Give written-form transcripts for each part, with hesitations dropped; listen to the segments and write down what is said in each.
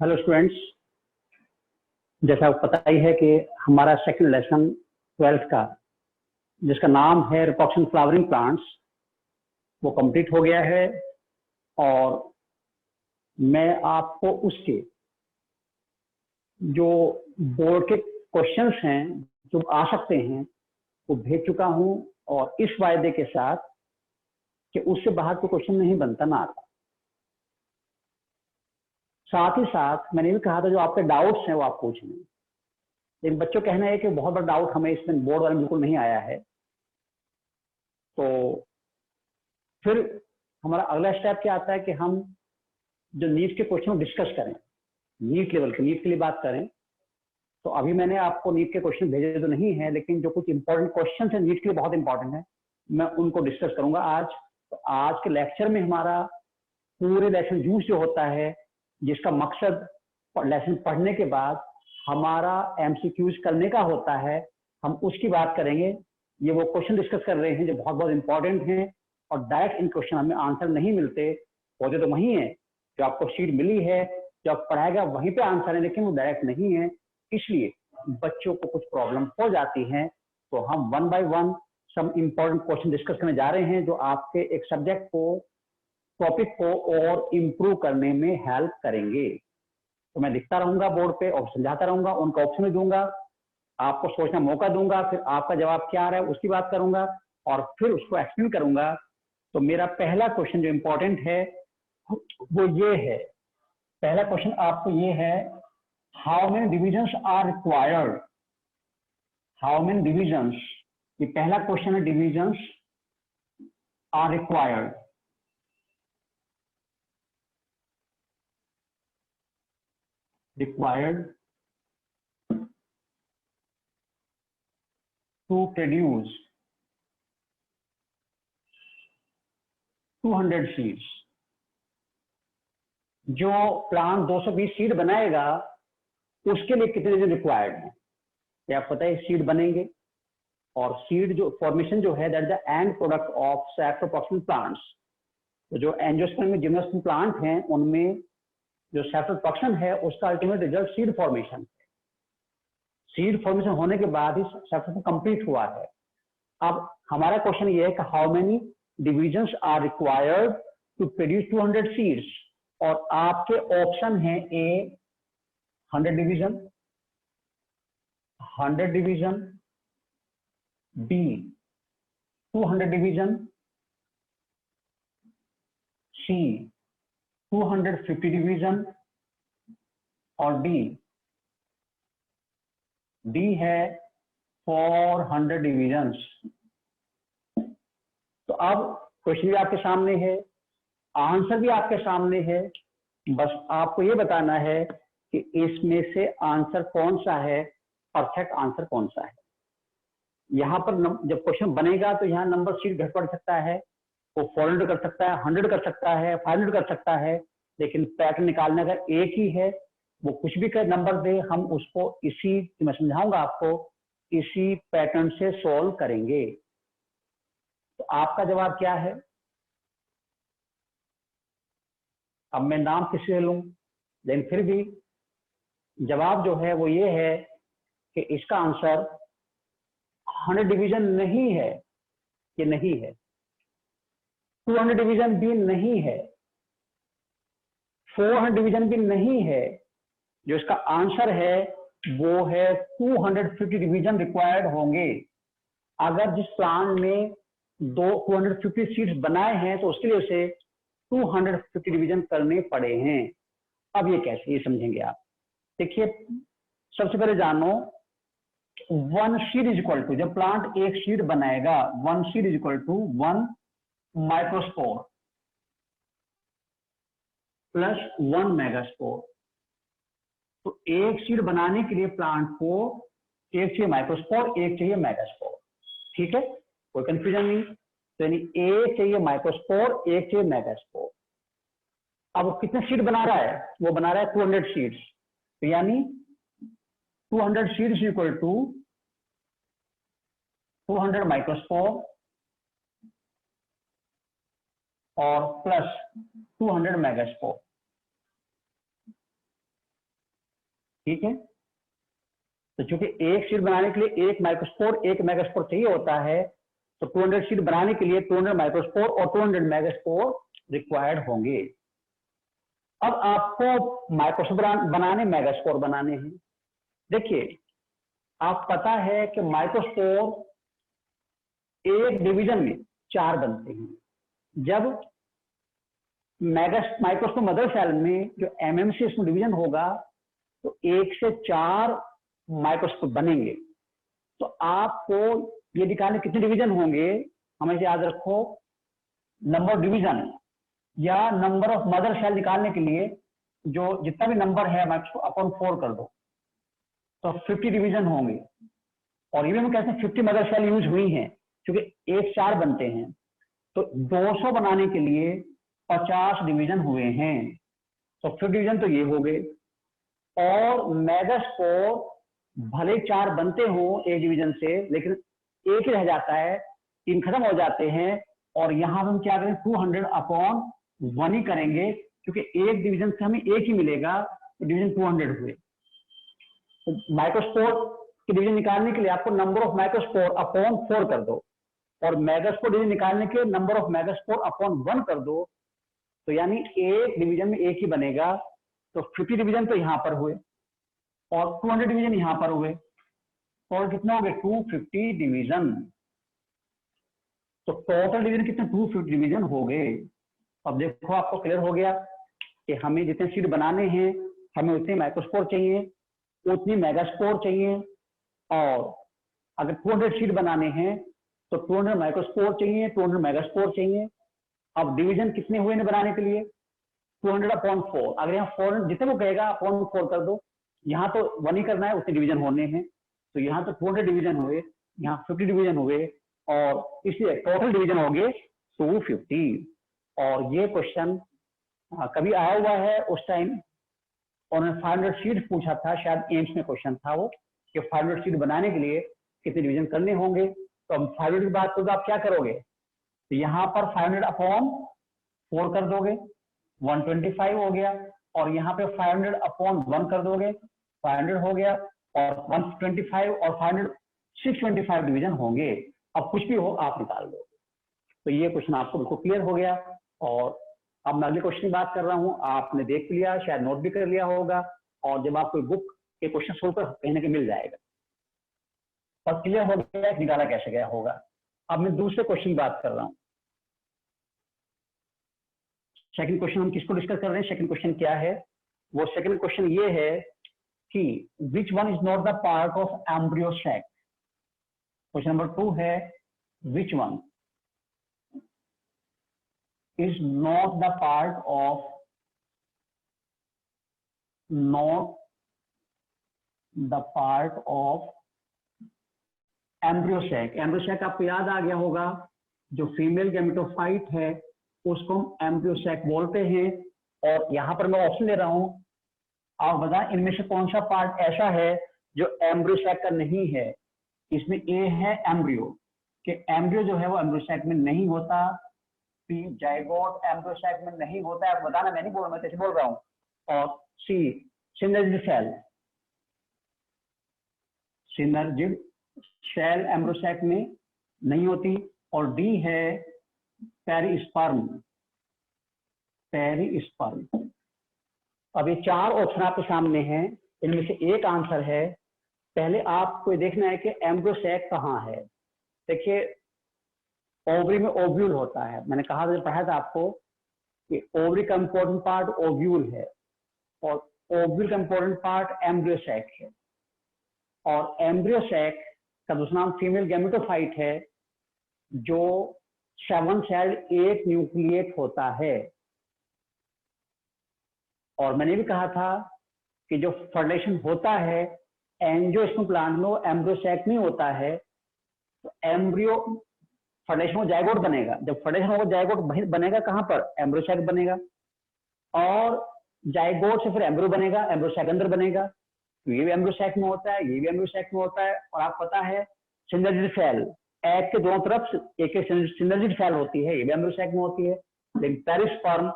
Hello students, जैसा आपको पता ही है कि हमारा सेकंड लेसन 12th का जिसका नाम है रिप्रोडक्शन फ्लावरिंग प्लांट्स वो कंप्लीट हो गया है और मैं आपको उसके जो बोर्ड के क्वेश्चंस हैं जो आ सकते हैं वो भेज चुका हूं और इस वायदे के साथ कि उससे बाहर कोई क्वेश्चन नहीं बनता ना आता। साथ ही साथ मैंने भी कहा था जो आपके डाउट्स हैं वो आप पूछ लें, लेकिन बच्चों कहना है कि बहुत बड़ा डाउट हमें इसमें बोर्ड वाले बिल्कुल नहीं आया है। तो फिर हमारा अगला स्टेप क्या आता है कि हम जो नीट के क्वेश्चन डिस्कस करें, नीट लेवल के, नीट के लिए बात करें। तो अभी मैंने आपको नीट के क्वेश्चन भेजे तो नहीं है, लेकिन जो कुछ इंपॉर्टेंट क्वेश्चन है नीट के लिए बहुत इंपॉर्टेंट है, मैं उनको डिस्कस करूंगा आज। तो आज के लेक्चर में हमारा पूरे लेसन यूज जो होता है, जिसका मकसद लेसन पढ़ने के बाद हमारा एमसीक्यूज करने का होता है, हम उसकी बात करेंगे। ये वो क्वेश्चन डिस्कस कर रहे हैं जो बहुत बहुत इंपॉर्टेंट हैं और डायरेक्ट इन क्वेश्चन हमें आंसर नहीं मिलते, होते तो वही है जो आपको शीट मिली है, जो आप पढ़ाएगा वहीं पे आंसर है, लेकिन वो डायरेक्ट नहीं है। इसलिए बच्चों को कुछ प्रॉब्लम हो जाती है। तो हम one by one some important question discuss करने जा रहे हैं जो आपके एक सब्जेक्ट को, टॉपिक को और इम्प्रूव करने में हेल्प करेंगे। तो मैं लिखता रहूंगा बोर्ड पे और समझाता रहूंगा, उनका ऑप्शन भी दूंगा, आपको सोचना मौका दूंगा, फिर आपका जवाब क्या आ रहा है उसकी बात करूंगा और फिर उसको एक्सप्लेन करूंगा। तो मेरा पहला क्वेश्चन जो इंपॉर्टेंट है वो ये है, पहला क्वेश्चन आपको ये है, how many divisions are required. How many divisions, ये पहला क्वेश्चन है, divisions are required. required to produce 200 seeds। जो प्लांट 220 सीड बनाएगा उसके लिए कितने दिन रिक्वायर्ड है? क्या आपको पता है सीड बनेंगे और सीड जो फॉर्मेशन जो है that the end product of saproproximal plants. तो जो एंजियोस्पर्म में जिम्नोस्पर्म प्लांट हैं उनमें जो सैप्रोप्रोक्सिमल है उसका ultimate result seed formation. Seed formation होने के बाद ही सैप्रोप्रोक्सिमल कंप्लीट हुआ है। अब हमारा क्वेश्चन ये है कि how many divisions are required to produce 200 seeds, और आपके ऑप्शन है A 100 division, 100 division, B 200 division, C 250 division और डी है 400 डिविजन्स। तो अब क्वेश्चन भी आपके सामने है, आंसर भी आपके सामने है, बस आपको ये बताना है कि इसमें से आंसर कौन सा है, परफेक्ट आंसर कौन सा है। यहाँ पर जब क्वेश्चन बनेगा तो यहाँ नंबर सीट घट पड़ सकता है, वो 400 कर सकता है, 100 कर सकता है, 500 कर सकता है, लेकिन पैटर्न निकालने का एक ही है। वो कुछ भी कर नंबर दे, हम उसको इसी, मैं समझाऊंगा आपको, इसी पैटर्न से सॉल्व करेंगे। तो आपका जवाब क्या है? अब मैं नाम किसी से लूं, लेकिन फिर भी जवाब जो है वो ये है कि इसका आंसर 100 डिवीजन नहीं है, ये नहीं है, 200 डिवीजन भी नहीं है, 400 डिवीजन भी नहीं है। जो इसका आंसर है वो है 250 डिवीजन रिक्वायर्ड होंगे। अगर जिस प्लांट में 250 सीड्स बनाए हैं तो उसके लिए उसे 250 डिवीजन करने पड़े हैं। अब ये कैसे, ये समझेंगे आप। देखिए, सबसे पहले जानो, 1 सीड इज इक्वल टू, जब प्लांट एक सीड बनाएगा 1 seed is equal to 1 microspore plus 1 megaspore. तो एक सीड बनाने के लिए प्लांट को एक चाहिए माइक्रोस्पोर, एक चाहिए मेगास्पोर। ठीक है, कोई कंफ्यूजन नहीं। तो यानी एक चाहिए माइक्रोस्पोर, एक चाहिए मेगास्पोर। अब वो कितने सीड बना रहा है? वो बना रहा है 200 सीड्स। तो यानी 200 सीड्स इक्वल टू 200 माइक्रोस्पोर और प्लस 200 मेगास्पोर। ठीक है। तो चूंकि एक शीट बनाने के लिए एक माइक्रोस्पोर एक मेगास्पोर चाहिए होता है, तो 200 शीट बनाने के लिए 200 माइक्रोस्पोर और 200 मेगास्पोर रिक्वायर्ड होंगे। अब आपको माइक्रोस्पोर बनाने, मेगास्पोर बनाने हैं। देखिए, आप पता है कि माइक्रोस्पोर एक डिवीजन में 4 बनते हैं। जब माइक्रोस्पोर मदर सेल में जो एमएमसी इसमें डिवीजन होगा तो 1 से 4 माइक्रोस्पोर बनेंगे। तो आपको ये दिखाने कितने डिवीजन होंगे, हमेशा याद रखो, नंबर ऑफ डिवीजन या नंबर ऑफ मदर सेल निकालने के लिए जो जितना भी नंबर है माइक्रोस्पोर अपॉन 4 कर दो, तो 50 डिवीजन होंगे। और ये भी हम कहते हैं 50 मदर सेल यूज हुई हैं, क्योंकि 1 4 बनते हैं। तो 200 बनाने के लिए 50 डिवीजन हुए हैं। तो 50 डिवीजन तो ये हो गए। और मेगास्पोर भले 4 बनते हो एक डिवीजन से, लेकिन एक ही रह जाता है, 3 खत्म हो जाते हैं। और यहां हम क्या करें, 200 अपॉन 1 ही करेंगे, क्योंकि एक डिवीजन से हमें एक ही मिलेगा, तो डिवीजन 200 हुए। तो माइक्रोस्पोर के डिवीजन निकालने के लिए आपको नंबर ऑफ माइक्रोस्पोर अपॉन 4 कर दो, और मेगास्पोर डिवीजन निकालने के लिए नंबर ऑफ मेगास्पोर अपॉन 1 कर दो। तो यानी एक डिवीजन में एक ही बनेगा। तो 50 डिवीजन तो यहां पर हुए और 200 डिवीजन यहां पर हुए, और कितना हो गए, 250 डिवीजन। तो टोटल डिवीजन कितने, 250 डिवीजन हो गए। अब देखो, आपको क्लियर हो गया कि हमें जितने शीट बनाने हैं, हमें उतने माइक्रोस्पोर चाहिए, उतनी मेगास्पोर चाहिए। और अगर 200 शीट बनाने हैं तो 200 माइक्रोस्पोर चाहिए, 200 मेगास्पोर चाहिए। अब डिवीजन कितने हुए बनाने के लिए, 200 अपॉन 4। अगर यहाँ 4 जितने को कहेगा अपॉन 4 कर दो, यहाँ तो 1 ही करना है, उतने डिवीजन होने हैं। तो यहाँ तो 200 डिवीजन हुए, यहाँ 50 डिवीजन हुए, और इसलिए टोटल डिवीजन हो गए 250। और ये क्वेश्चन कभी आया हुआ है, उस टाइम उन्होंने 500 शीट पूछा था, शायद एम्स में क्वेश्चन था वो, कि 500 शीट बनाने के लिए कितने डिवीजन करने होंगे। तो अब 500 की बात करो, आप क्या करोगे, तो यहाँ पर 500 अपॉन 4 कर दोगे, 125 हो गया। और यहाँ पे 500 अपॉन 1 कर दोगे, 500 हो गया। और 125 और 500 625 डिवीजन होंगे। अब कुछ भी हो आप निकाल दो। तो ये क्वेश्चन आपको बिल्कुल क्लियर हो गया। और अब मैं अगले क्वेश्चन की बात कर रहा हूँ, आपने देख लिया, शायद नोट भी कर लिया होगा, और जब आप कोई बुक के क्वेश्चन सोल्व कर कहीं ना कहीं मिल जाएगा, और क्लियर हो गया निकाला कैसे गया होगा। अब मैं दूसरे क्वेश्चन की बात कर रहा हूँ। सेकंड क्वेश्चन हम किसको डिस्कस कर रहे हैं, सेकंड क्वेश्चन क्या है, वो सेकंड क्वेश्चन ये है कि which one is not the part of embryo sac. Question number 2 है, which one is not the part of embryo sac। Embryo sac आपको याद आ गया होगा, जो फीमेल गैमेटोफाइट है उसको हम एम्ब्रियो सैक बोलते हैं। और यहां पर मैं ऑप्शन ले रहा हूं, आप बताएं इनमें से कौन सा पार्ट ऐसा है जो एम्ब्रियो सैक का नहीं है। इसमें ए है एम्ब्रियो, कि एम्ब्रियो जो है वो एम्ब्रियो सैक में नहीं होता। बी जाइगोट एम्ब्रियो सैक में नहीं होता है, बताना, मैं नहीं बोल रहा, मैं कैसे बोल रहा हूं। और C synergid cell, synergid cell embryo sac में नहीं होती। और डी है पेरिस्पर्म, पेरिस्पर्म। अब ये 4 ऑप्शन आपके सामने हैं, इनमें से एक आंसर है। पहले आपको देखना है कि एम्ब्रियो सैक कहाँ है। देखिए, ओवरी में ओव्यूल होता है, मैंने कहा था, पढ़ा था आपको कि ओवरी का इंपॉर्टेंट पार्ट ओव्यूल है, और ओव्यूल का इंपॉर्टेंट पार्ट एम्ब्रियो सैक है। और एम्ब्रियो सैक का दूसरा नाम फीमेल गैमेटोफाइट है, जो 7 सेल 8 न्यूक्लिएट होता है। और मैंने भी कहा था कि जो फर्टिलाइजेशन होता है एंजियोस्पर्म प्लांट में, एम्ब्रियो सैक में होता है। तो एम्ब्रियो फर्टिलाइजेशन में जाइगोट बनेगा, जब फर्टिलाइजेशन होगा जाइगोट बनेगा कहां पर, एम्ब्रियो सैक बनेगा। और जाइगोट से फिर एम्ब्रियो बनेगा, एम्ब्रियो सैक अंदर बनेगा। तो ये भी एम्ब्रियो सैक में होता है, ये भी एम्ब्रियो सैक में होता है। और आपको पता है सिनर्जिड सेल, एग के दोनों तरफ एक एक सिनर्जिड सेल होती है, ये भी एम्ब्रियो सैक में होती है। लेकिन पेरिस्पर्म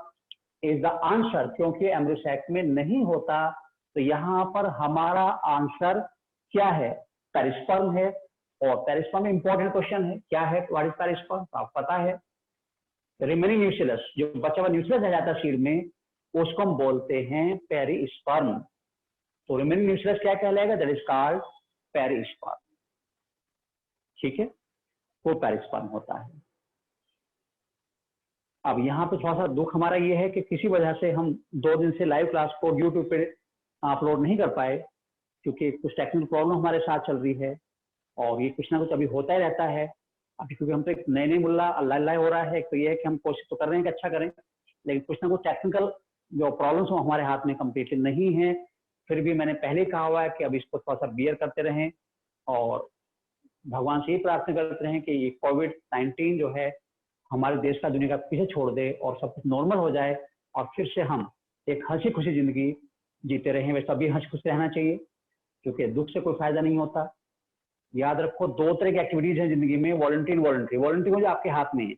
इज द आंसर, क्योंकि एम्ब्रियो सैक में नहीं होता। तो यहाँ पर हमारा आंसर क्या है, पेरिस्पर्म है। और पेरिस्पर्म में इंपॉर्टेंट क्वेश्चन है, क्या है, व्हाट इज पेरिस्पर्म, आप पता है। रिमेनिंग न्यूक्लियस, जो बचा हुआ न्यूक्लियस रह जाता है सीड में, उसको हम बोलते हैं पेरिस्पर्म। तो रिमेनिंग न्यूक्लियस क्या कहलाएगा, दैट इज कॉल्ड पेरिस्पर्म। ठीक है, वो पेरिस्पर्म होता है। अब यहाँ पे थोड़ा सा दुख हमारा ये है कि किसी वजह से हम 2 दिन से लाइव क्लास को यूट्यूब पे अपलोड नहीं कर पाए, क्योंकि कुछ टेक्निकल प्रॉब्लम हमारे साथ चल रही है। और ये कुछ ना कुछ अभी होता ही रहता है अभी, क्योंकि हम तो एक नए मुल्ला अल्लाह हो रहा है। तो ये है कि हम कोशिश तो कर रहे हैं कि अच्छा करें, लेकिन कुछ ना कुछ टेक्निकल जो प्रॉब्लम्स हो हमारे हाथ में कम्प्लीटली नहीं है। फिर भी मैंने पहले कहा हुआ है कि अब इसको थोड़ा सा बियर करते रहें और भगवान से ही प्रार्थना करते रहें कि ये कोविड-19 जो है हमारे देश का, दुनिया का पीछे छोड़ दे और सब कुछ नॉर्मल हो जाए और फिर से हम एक हंसी खुशी जिंदगी जीते रहें। वैसे अभी हंसी खुशी रहना चाहिए, क्योंकि दुख से कोई फायदा नहीं होता। याद रखो, 2 तरह की एक्टिविटीज हैं जिंदगी में, वॉलंटरी इनवॉलंटरी। वॉलंटरी जो आपके हाथ में है,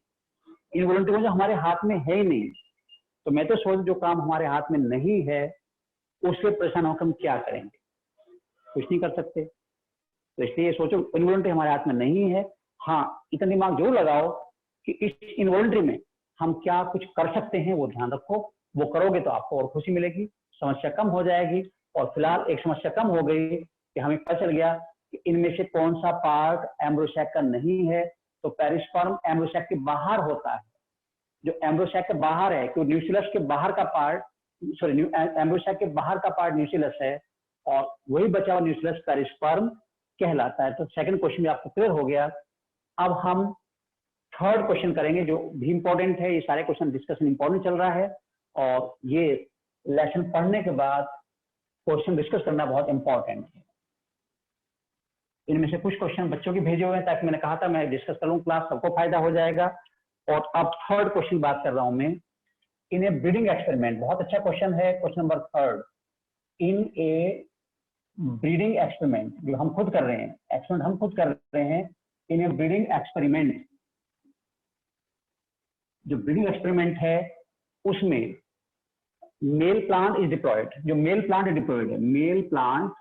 इनवॉलंटरी जो हमारे हाथ में है ही नहीं। तो मैं तो सोच, जो काम हमारे हाथ में नहीं है उससे परेशान होकर हम क्या करेंगे, कुछ नहीं कर सकते। तो इसलिए सोचो, इनवॉलंटरी हमारे हाथ में नहीं है। हाँ, इतना दिमाग जरूर लगाओ कि इस इनवॉलंटरी में हम क्या कुछ कर सकते हैं, वो ध्यान रखो। वो करोगे तो आपको और खुशी मिलेगी, समस्या कम हो जाएगी। और फिलहाल एक समस्या कम हो गई कि हमें पता चल गया कि इनमें से कौन सा पार्ट एम्ब्रोसैक का नहीं है। तो पेरिस्पर्म एम्ब्रोसैक के बाहर होता है। जो एम्ब्रोसैक के बाहर है, क्योंकि न्यूक्लियस के बाहर का पार्ट, सॉरी, एम्ब्रोसैक के बाहर का पार्ट न्यूक्लियस है और वही बचा हुआ न्यूक्लियस पेरिस्पर्म कहलाता है। तो सेकंड क्वेश्चन भी आपको क्लियर हो गया। अब हम थर्ड क्वेश्चन करेंगे, जो भी इंपॉर्टेंट है। ये सारे क्वेश्चन डिस्कशन इंपॉर्टेंट चल रहा है और ये लेसन पढ़ने के बाद क्वेश्चन डिस्कस करना बहुत इंपॉर्टेंट है। इनमें से कुछ क्वेश्चन बच्चों के भेजे हुए हैं, ताकि मैंने कहा था मैं डिस्कस करूं, क्लास सबको फायदा हो जाएगा। और अब थर्ड क्वेश्चन बात कर रहा हूं मैं, इन ए ब्रीडिंग एक्सपेरिमेंट। बहुत अच्छा क्वेश्चन है, question number third. In a breeding experiment, जो हम खुद कर रहे हैं, एक्सपेरिमेंट हम खुद कर रहे हैं। इन ए ब्रीडिंग एक्सपेरिमेंट, जो ब्रीडिंग एक्सपेरिमेंट है उसमें मेल प्लांट इज डिप्लॉयड। जो मेल प्लांट डिप्लॉयड है, मेल प्लांट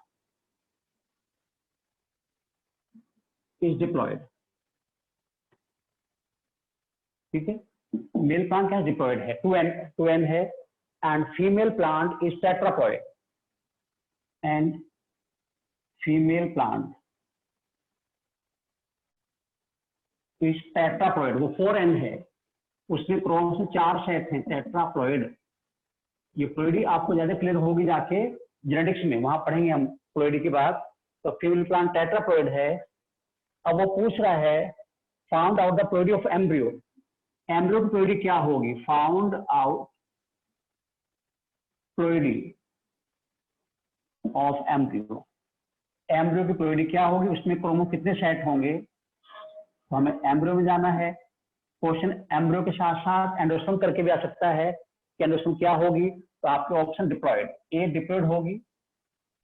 इज डिप्लॉयड। ठीक है, मेल प्लांट क्या डिप्लॉयड है, 2n है। And female plant is tetraploid. And female plant is tetraploid. वो 4n है, उसमें क्रोमोसोम से 4 सेट हैं, टेट्राप्लॉयड। ये प्लॉयडी आपको ज्यादा क्लियर होगी जाके जेनेटिक्स में, वहां पढ़ेंगे हम प्लॉयडी के बाद। तो फीमेल प्लांट टेट्राप्लॉयड है। अब वो पूछ रहा है, found out the ploidy of embryo. Embryo की प्लॉयडी क्या होगी, found out ploidy of embryo. Embryo की प्लॉयडी क्या होगी, उसमें क्रोमो कितने सेट होंगे। तो हमें एम्ब्रियो में जाना है। क्वेश्चन एम्ब्रियो के साथ साथ एंडोस्पर्म करके भी आ सकता है कि एंडोस्पर्म क्या होगी। तो आपके ऑप्शन डिप्लॉयड, ए डिप्लॉयड होगी,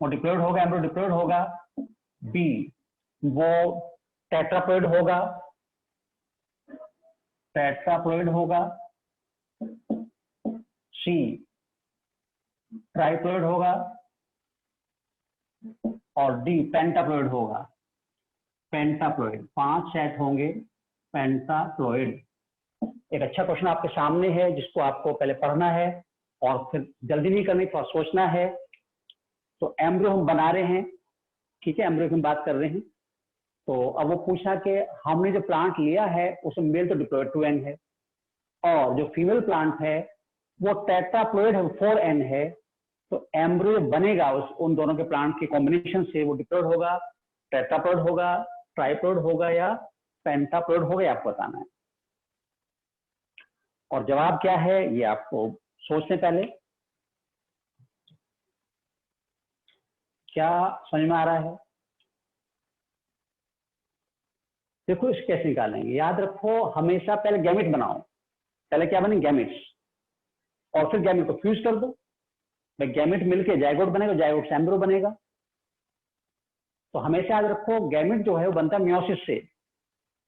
वो डिप्लॉयड होगा, एम्ब्रियो डिप्लॉयड होगा। बी वो टेट्राप्लॉयड होगा, टेट्राप्लॉयड होगा। सी ट्राइप्लॉयड होगा और डी पेंटाप्लॉयड होगा। पेंटाप्लॉयड, 5 सेट होंगे पेंटाप्लॉयड। एक अच्छा क्वेश्चन आपके सामने है, जिसको आपको पहले पढ़ना है और फिर जल्दी नहीं करनी, थोड़ा सोचना है। तो एम्ब्रियो हम बना रहे हैं, ठीक है, एम्ब्रियो की हम बात कर रहे हैं। तो अब वो पूछा कि हमने जो प्लांट लिया है उसमें मेल तो डिप्लॉयड 2n है, और जो फीमेल प्लांट है वो टेट्राप्लॉयड है, 4n है। तो एम्ब्रियो बनेगा उन दोनों के प्लांट के कॉम्बिनेशन से, वो डिप्लॉयड होगा, टेट्राप्लॉयड होगा, ट्राइप्लॉयड होगा या पेंटाप्लॉयड होगा, ये आपको बताना है। और जवाब क्या है ये आपको सोचने पहले क्या समझ में आ रहा है। देखो, इस कैसे निकालेंगे, याद रखो हमेशा पहले गैमेट बनाओ। पहले क्या बने, गैमेट्स, और फिर गैमेट को फ्यूज कर दो। गैमेट मिलके जाइगोट बनेगा, जाइगोट से एम्ब्रियो बनेगा। तो हमेशा याद रखो गैमेट जो है वो बनता है मियोसिस से।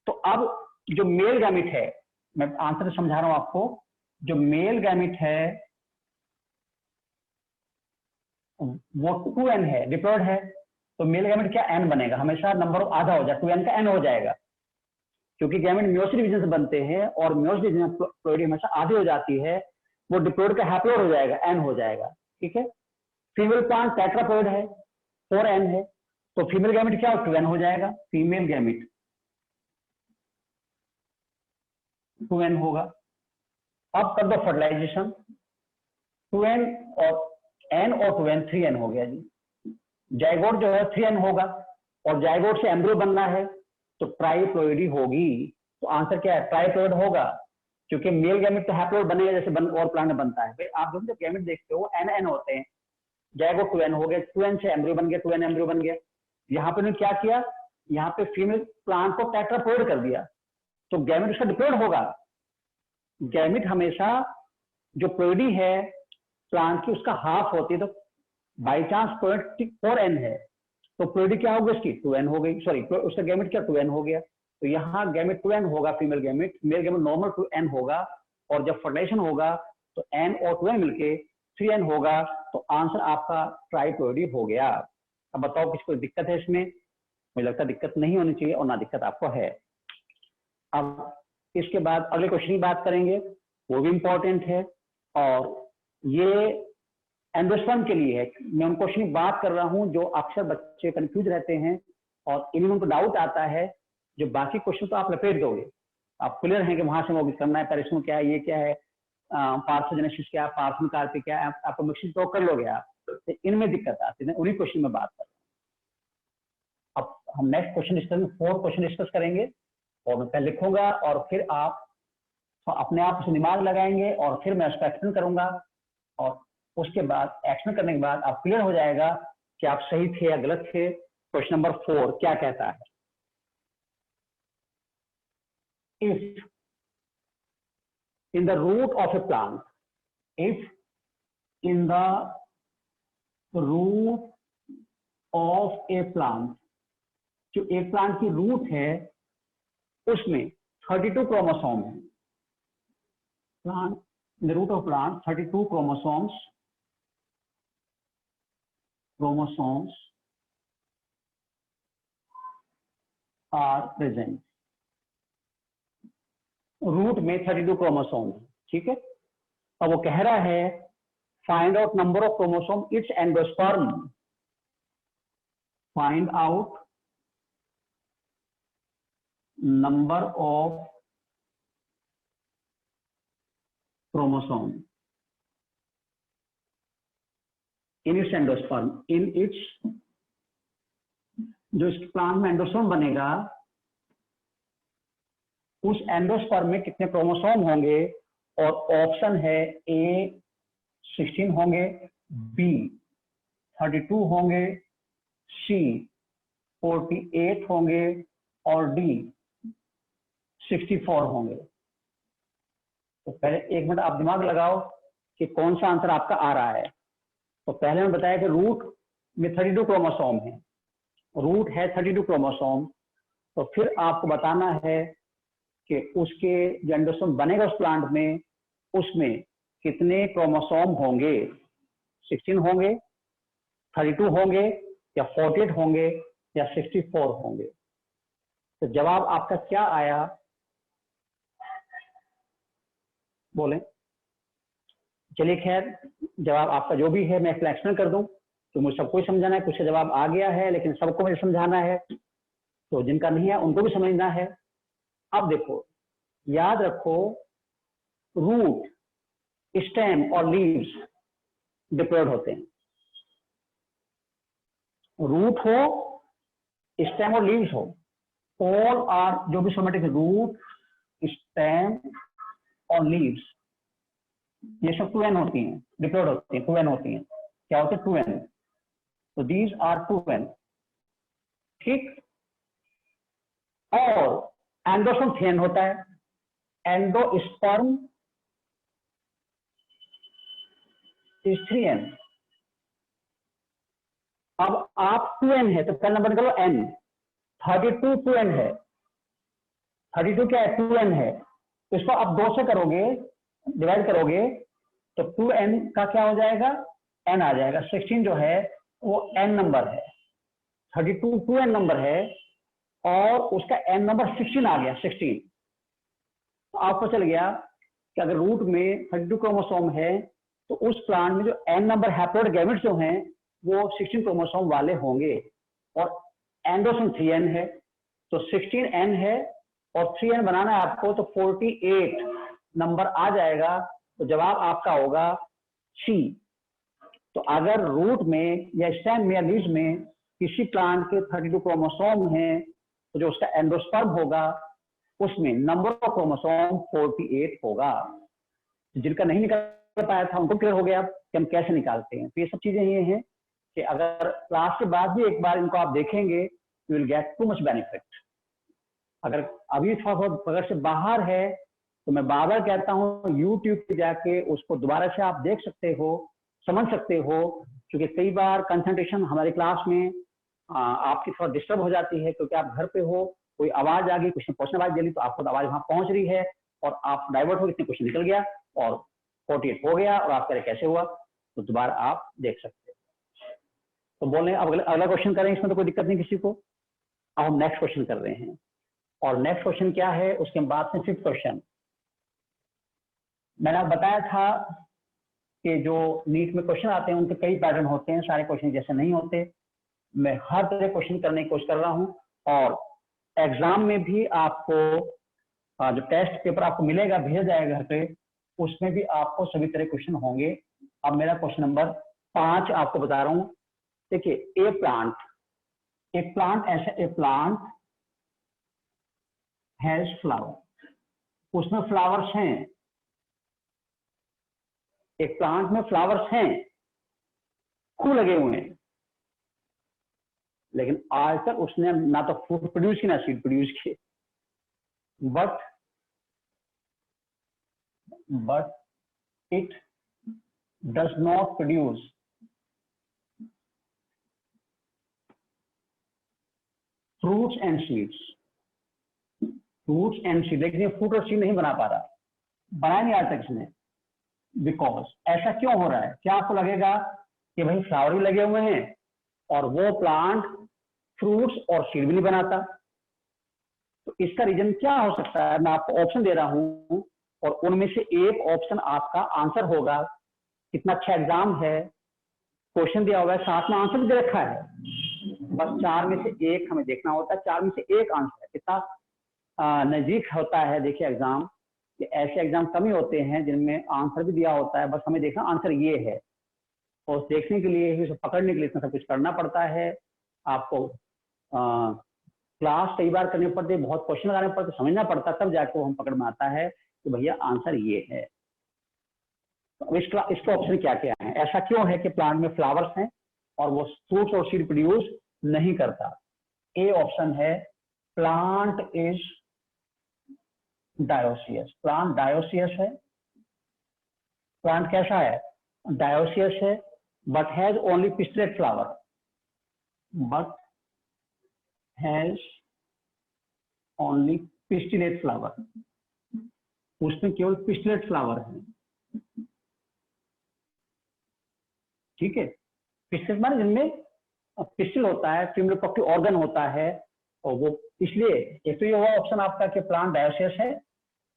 तो अब जो मेल गैमेट है, मैं आंसर समझा रहा हूं आपको, जो मेल गैमेट है वो 2n है, डिप्लॉयड है, तो मेल गैमेट क्या n बनेगा, हमेशा नंबर ऑफ आधा हो जाए, 2n का n हो जाएगा, क्योंकि गैमेट मियोसिस डिवीजन से बनते हैं और मियोसिस डिवीजन प्लॉइडी हमेशा आधी हो जाती है, वो डिप्लॉयड का हैप्लॉइड हो जाएगा, n हो जाएगा, ठीक है। फीमेल प्लांट टेट्राप्लॉइड है, 4n है, तो फीमेल गैमेट क्या 2n हो जाएगा, फीमेल गैमेट 2n होगा। अब कर दो फर्टिलाइजेशन, 2n और n और 2n 3n हो गया जी। जाइगोट जो है 3n होगा और जाइगोट से एम्ब्रियो बनना है तो ट्राइप्लॉइडी होगी, तो आंसर क्या है, ट्राइप्लॉइड होगा, क्योंकि मेल गैमेट तो हैप्लॉइड बनेगा जैसे और प्लांट में बनता है। भाई आप जब गैमेट देखते हो n होते हैं, जाइगोट 2n हो गया, 2n से एम्ब्रियो बन गया, 2n एम्ब्रियो बन गया। यहाँ पे उन्होंने क्या किया, यहाँ पे फीमेल प्लांट को टेट्राप्लॉइड कर दिया, तो गैमेट उसका डिप्लॉयड होगा। गैमेट हमेशा जो प्लॉइडी है प्लांट की उसका हाफ होती है, तो बाई चांस 4n है तो प्लॉइडी क्या होगी उसकी 2n हो गई, सॉरी उसका गैमेट क्या 2n हो गया, तो यहाँ गैमेट 2n होगा female gamete, male gamete normal 2n होगा, और जब फर्टिलाइजेशन होगा तो n और 2n मिलके 3n होगा, तो आंसर आपका ट्राइप्लॉइडी हो गया। अब बताओ किसी कोई दिक्कत है इसमें, मुझे लगता है दिक्कत नहीं होनी चाहिए और ना दिक्कत आपको है। अब इसके बाद अगले क्वेश्चन की बात करेंगे, वो भी इंपॉर्टेंट है और ये एंडोस्पर्म के लिए है। मैं उन क्वेश्चन की बात कर रहा हूं जो अक्सर बच्चे कंफ्यूज रहते हैं और इनमें उनको डाउट आता है, जो बाकी क्वेश्चन तो आप लपेट दोगे, आप क्लियर हैं कि वहां से वो करना है, पेरिस्टम क्या है, ये क्या है, पार्थोजेनेसिस क्या है, पार्थन कार्पी क्या है, आप मिक्सिंग तो कर लोगे आप, तो इनमें दिक्कत आती है, उन्हीं क्वेश्चन में बात कर रहा हूं। अब हम next question discuss 4 question discuss करेंगे और मैं पहले लिखूंगा और फिर आप अपने आप उसे दिमाग लगाएंगे और फिर मैं उसका एक्सप्लेन करूंगा, और उसके बाद एक्शन करने के बाद आप क्लियर हो जाएगा कि आप सही थे या गलत थे। क्वेश्चन नंबर 4 क्या कहता है, if in the root of a plant, if in the root of a plant, जो एक प्लांट की रूट है उसमें 32 क्रोमोसोम है, plant in the root of plant 32 chromosomes are present, root में 32 क्रोमोसोम है, ठीक है। अब वो कह रहा है find out number of chromosome it's endosperm, find out number of chromosome in its endosperm, in its, जो इस प्लांट में एंडोस्पर्म बनेगा उस एंडोस्पर्म में कितने क्रोमोसोम होंगे, और ऑप्शन है ए 16 होंगे, बी 32 होंगे, सी 48 होंगे और डी 64 होंगे। तो पहले एक मिनट आप दिमाग लगाओ कि कौन सा आंसर आपका आ रहा है। तो पहले मैंने बताया कि रूट में 32 क्रोमोसोम है, रूट है 32 क्रोमोसोम, तो फिर आपको बताना है कि उसके जो एंडोस्पर्म बनेगा उस प्लांट में, उसमें कितने क्रोमोसोम होंगे, 16 होंगे, 32 होंगे या 48 होंगे या 64 होंगे। तो जवाब आपका क्या आया, बोलें। चलिए खैर, जवाब आपका जो भी है मैं एक्सप्लेन कर दूं, तो मुझे सबको ही समझाना है, कुछ का जवाब आ गया है लेकिन सबको मुझे समझाना है, तो जिनका नहीं है उनको भी समझना है। अब देखो, याद रखो, रूट, स्टेम और लीव्स डिप्लॉयड होते हैं, रूट हो, स्टेम और लीव्स हो, ऑल आर, जो भी सोमेटिक, रूट, स्टेम और लीव्स, ये सब 2n होती हैं, डिप्लॉयड होती हैं, 2n होती हैं। क्या होते हैं 2n, तो दीज आर 2n, ठीक। और एंडोस्पर्म 3n होता है, एंडोस्पर्म इज 3n। अब आप 2n है तो पहला नंबर निकालो n, 32 2n है, 32 क्या है 2n है, तो इसको आप 2 से करोगे, डिवाइड करोगे तो 2n का क्या हो जाएगा n आ जाएगा। 16 जो है वो n नंबर है, 32 2n नंबर है और उसका n नंबर 16 आ गया 16। तो आपको चल गया कि अगर रूट में 32 क्रोमोसोम है तो उस प्लांट में जो n नंबर हैप्लॉइड गैमेट्स जो हैं वो 16 क्रोमोसोम वाले होंगे और एंडोसोम 3n है तो 16n है और 3n बनाना है आपको तो 48 नंबर आ जाएगा। तो जवाब आपका होगा C। तो अगर रूट में या स्टेम में या लीव्स में किसी प्लांट के 32 क्रोमोसोम हैं तो जो उसका एंडोस्पर्म होगा उसमें नंबर ऑफ क्रोमोसोम 48 होगा। जिनका नहीं निकाल पाया था उनको क्लियर हो गया कि हम कैसे निकालते हैं। तो ये सब चीजें ये हैं कि अगर क्लास के बाद भी एक बार इनको आप देखेंगे you will get too much benefit. अगर अभी थोड़ा बहुत पकड़ से बाहर है तो मैं बार बार कहता हूँ यूट्यूब पे जाके उसको दोबारा से आप देख सकते हो, समझ सकते हो, क्योंकि कई बार कंसंट्रेशन हमारी क्लास में आपकी थोड़ा डिस्टर्ब हो जाती है क्योंकि आप घर पे हो, कोई आवाज आ गई, कुछ ने क्वेश्चन आवाज दे ली तो आपको आवाज वहां पहुंच रही है और आप डाइवर्ट हो, इतने क्वेश्चन निकल गया और 48 हो गया और आप कह रहे कैसे हुआ, तो दोबारा आप देख सकते हैं। तो बोल रहे हैं अगला क्वेश्चन करें, इसमें तो कोई दिक्कत नहीं किसी को। अब हम नेक्स्ट क्वेश्चन कर रहे हैं और नेक्स्ट क्वेश्चन क्या है उसके बाद से 5th क्वेश्चन। मैंने आपको बताया था कि जो नीट में क्वेश्चन आते हैं उनके कई पैटर्न होते हैं, सारे क्वेश्चन जैसे नहीं होते। मैं हर तरह क्वेश्चन करने की कोशिश कर रहा हूं और एग्जाम में भी आपको जो टेस्ट पेपर आपको मिलेगा, भेजा जाएगा घर पे, उसमें भी आपको सभी तरह क्वेश्चन होंगे। अब मेरा क्वेश्चन नंबर 5 आपको बता रहा हूं। देखिए, एक प्लांट ऐसा, ए प्लांट हैज फ्लावर, उसमें फ्लावर्स हैं, एक प्लांट में फ्लावर्स हैं, खूब लगे हुए हैं, लेकिन आज तक उसने ना तो फ्रूट प्रोड्यूस की ना सीड प्रोड्यूस की। But it does not produce fruits and seeds. Fruits and seed, लेकिन ये फ्रूट और सीड नहीं बना पा रहा, बनाया नहीं आज तक इसने। बिकॉज ऐसा क्यों हो रहा है? क्या आपको लगेगा कि भाई फ्लावर भी लगे हुए हैं और वो प्लांट फ्रूट्स और सीड भी नहीं बनाता? तो इसका रीजन क्या हो सकता है? मैं आपको ऑप्शन दे रहा हूं और उनमें से एक ऑप्शन आपका आंसर होगा। कितना अच्छा एग्जाम है, क्वेश्चन दिया हुआ है, साथ में आंसर दे रखा है, बस 4 में से एक हमें देखना होता है। 4 में से एक आंसर, कितना नजदीक होता है। देखिए एग्जाम, कि ऐसे एग्जाम कम ही होते हैं जिनमें आंसर भी दिया होता है, बस हमें देखना आंसर ये है। और देखने के लिए, उसे पकड़ने के लिए इतना सब कुछ करना पड़ता है आपको। क्लास कई बार करनी पड़ती है, बहुत क्वेश्चन लगाने पड़ते, समझना पड़ता, तब जाके वो हम पकड़ में आता है कि भैया आंसर ये है। तो इसका ऑप्शन क्या क्या है? ऐसा क्यों है कि प्लांट में फ्लावर्स हैं और वो फ्रूट्स और सीड प्रोड्यूस नहीं करता? ए ऑप्शन है plant is dioecious. Plant dioecious है। प्लांट कैसा है? डायोसियस है, but has only pistillate flower, but has only pistillate flower, उसमें केवल पिस्टिलेट फ्लावर है। ठीक है, पिस्टिलेट माने जिनमें पिस्टिल होता है, फीमेल रिप्रोडक्टिव ऑर्गन होता है, और वो इसलिए एक तो ये हुआ ऑप्शन आपका कि प्लांट डायोसियस है,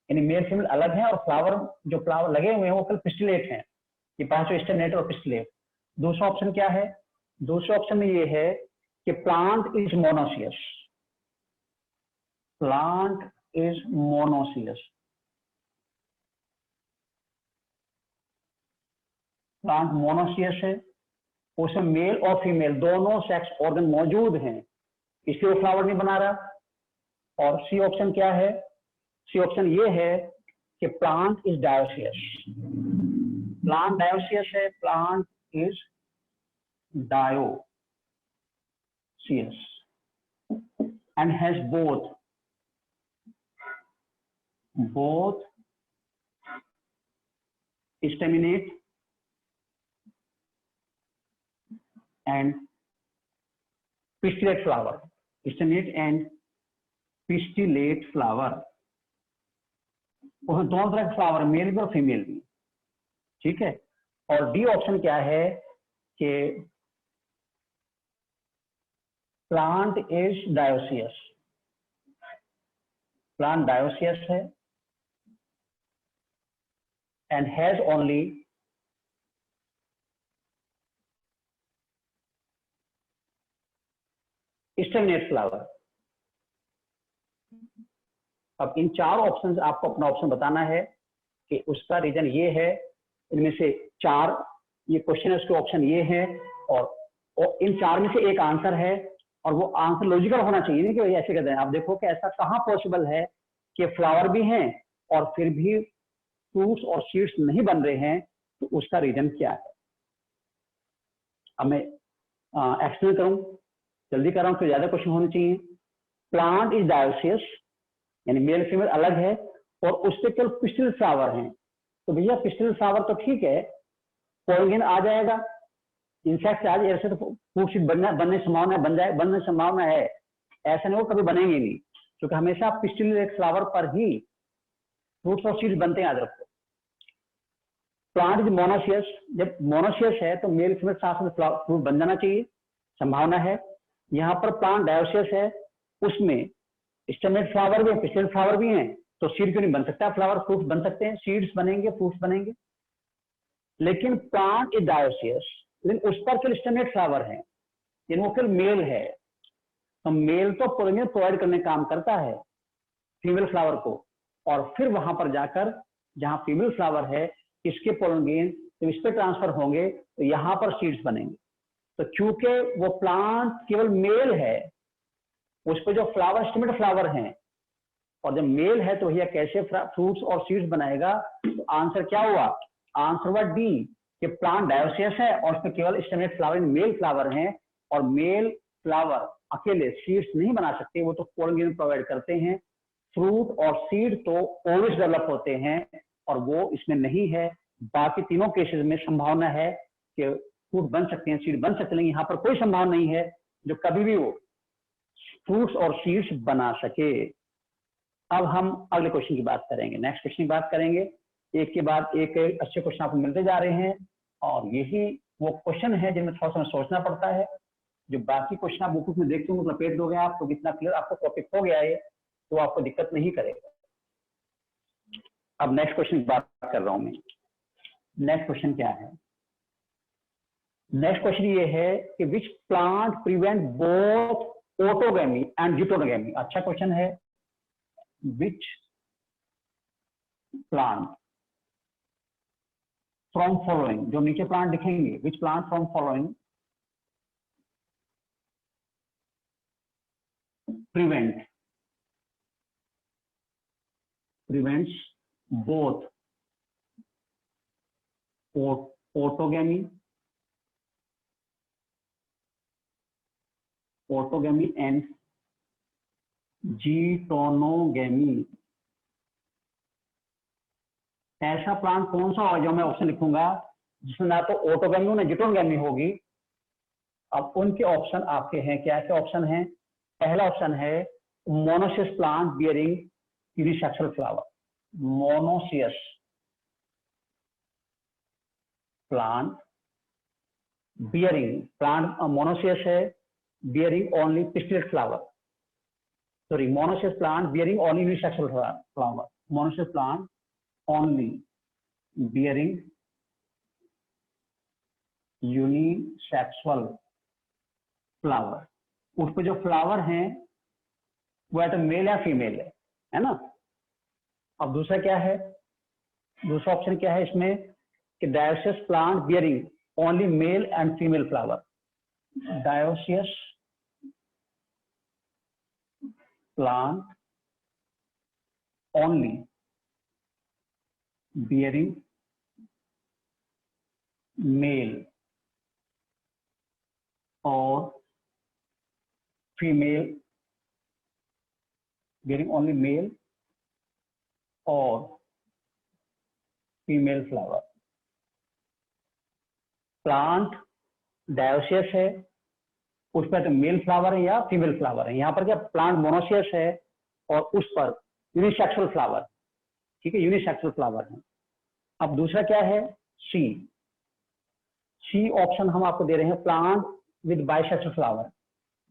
यानी मेल फीमेल अलग है, और फ्लावर जो फ्लावर लगे हुए हैं वो कल पिस्टिलेट हैं, ये पांचों स्टेमेट और पिस्टिलेट। दूसरा ऑप्शन क्या है? दूसरे ऑप्शन में ये है कि plant is monoecious. Plant is monoecious. Plant monoecious है, उसमें मेल और फीमेल दोनों सेक्स ऑर्गन मौजूद हैं, इसलिए वो फ्लावर नहीं बना रहा। और सी ऑप्शन क्या है? सी ऑप्शन ये है कि plant is dioecious. Plant dioecious है, plant is dioecious and has both staminate and pistillate flower. Staminate and pistillate flower, दोनों तरह के फ्लावर, मेल भी और फीमेल भी। ठीक है। और डी ऑप्शन क्या है कि plant is dioecious, plant dioecious है and has only staminate flower. अब इन चार ऑप्शन आपको अपना ऑप्शन बताना है कि उसका रीजन ये है, इनमें से चार ये क्वेश्चन है, उसके ऑप्शन ये है और इन चार में से एक आंसर है और वो आंसर लॉजिकल होना चाहिए, नहीं कि भाई ऐसे कहते हैं। आप देखो कि ऐसा कहाँ पॉसिबल है कि फ्लावर भी हैं और फिर भी फ्रूट्स और सीड्स नहीं बन रहे हैं, तो उसका रीजन क्या है। अब मैं एक्सप्लेन करूं, जल्दी कर रहा हूं, तो ज्यादा क्वेश्चन होने चाहिए। प्लांट इज डायोसियस, यानी मेल फीमेल अलग है और उससे केवल पिस्टिल फ्लावर हैं। तो भैया पिस्टिल फ्लावर तो ठीक है, पोलन आ जाएगा, इंसेक्ट आज ऐसे तो फ्रूट सीड बनने संभावना है, ऐसा नहीं हो कभी बनेंगे नहीं, क्योंकि हमेशा पिस्टिल फ्लावर पर ही फ्रूट्स और सीड्स बनते हैं। याद रखो, प्लांट इज मोनोसियस, जब मोनोसियस है तो मेल फीमेल साथ में फ्रूट बन जाना चाहिए, संभावना है। यहाँ पर प्लांट डायोसियस है, उसमें स्टेमेट फ्लावर भी है, पिस्टिल फ्लावर भी हैं, तो सीड क्यों नहीं बन सकता, फ्लावर फ्रूट्स बन सकते हैं, सीड्स बनेंगे, फ्रूट्स बनेंगे। लेकिन प्लांट इज डायोसियस, लेकिन उस पर केवल स्टेमेट फ्लावर है, यानी वो केवल मेल है। तो मेल तो पोलिनेशन प्रोवाइड करने का काम करता है फीमेल फ्लावर को, और फिर वहां पर जाकर जहां फीमेल फ्लावर है, इसके पोलन जब इस पर ट्रांसफर होंगे तो यहाँ पर सीड्स बनेंगे। तो क्योंकि वो प्लांट केवल मेल है, उस पर जो फ्लावर स्टेमेट फ्लावर हैं, और जब मेल है तो भैया कैसे फ्रूट्स और सीड्स बनाएगा। तो आंसर क्या हुआ, आंसर हुआ डी, कि प्लांट डायोसियस है और उसमें केवल स्टेमेट फ्लावर मेल फ्लावर हैं, और मेल फ्लावर अकेले सीड्स नहीं बना सकते, वो तो पोलन प्रोवाइड करते हैं। फ्रूट और सीड तो ऑलवेज डेवलप होते हैं, और वो इसमें नहीं है। बाकी तीनों केसेस में संभावना है कि फ्रूट बन सकते हैं, सीड बन सकते हैं, यहाँ पर कोई संभावना नहीं है जो कभी भी वो फ्रूट्स और सीड्स बना सके। अब हम अगले क्वेश्चन की बात करेंगे, नेक्स्ट क्वेश्चन की बात करेंगे। एक के बाद एक अच्छे क्वेश्चन आपको मिलते जा रहे हैं, और यही वो क्वेश्चन है जिनमें थोड़ा सा सोचना पड़ता है। जो बाकी क्वेश्चन आप बुक में देखते हो लपेट दोगे आप, तो कितना क्लियर आपको टॉपिक हो गया है, तो आपको दिक्कत नहीं करेगा। अब नेक्स्ट क्वेश्चन की बात कर रहा हूं मैं। नेक्स्ट क्वेश्चन क्या है, नेक्स्ट क्वेश्चन ये है कि which plant prevent both autogamy and geitonogamy. अच्छा क्वेश्चन है, विच प्लांट फ्रॉम फॉलोइंग, जो नीचे प्लांट दिखेंगे, which plant from following prevents both autogamy and जिटोनोगैमी। ऐसा प्लांट कौन सा होगा, जो मैं ऑप्शन लिखूंगा, जिसमें ना तो ऑटोगैमी ना जिटोनोगैमी होगी। अब उनके ऑप्शन आपके हैं, क्या क्या ऑप्शन है। पहला ऑप्शन है monoecious plant bearing unisexual flower, monoecious plant bearing, plant monoecious है, bearing only pistillate flower, sorry monoecious plant bearing only unisexual flower, monoecious plant only bearing unisexual flower. उस पर जो फ्लावर हैं वो या तो मेल या फीमेल है ना। अब दूसरा क्या है, दूसरा ऑप्शन क्या है इसमें कि dioecious plant bearing only male and female flower, dioecious plant only bearing male और फीमेल, बियरिंग ओनली मेल और फीमेल फ्लावर। प्लांट डायोसियस है, उस पर तो मेल फ्लावर है या फीमेल फ्लावर है। यहाँ पर क्या प्लांट मोनोसियस है और उस पर यूनिसेक्सुअल फ्लावर, ठीक है, यूनिसेक्सुअल फ्लावर है। अब दूसरा क्या है, सी, सी ऑप्शन हम आपको दे रहे हैं प्लांट विद बाइसेक्सुअल फ्लावर।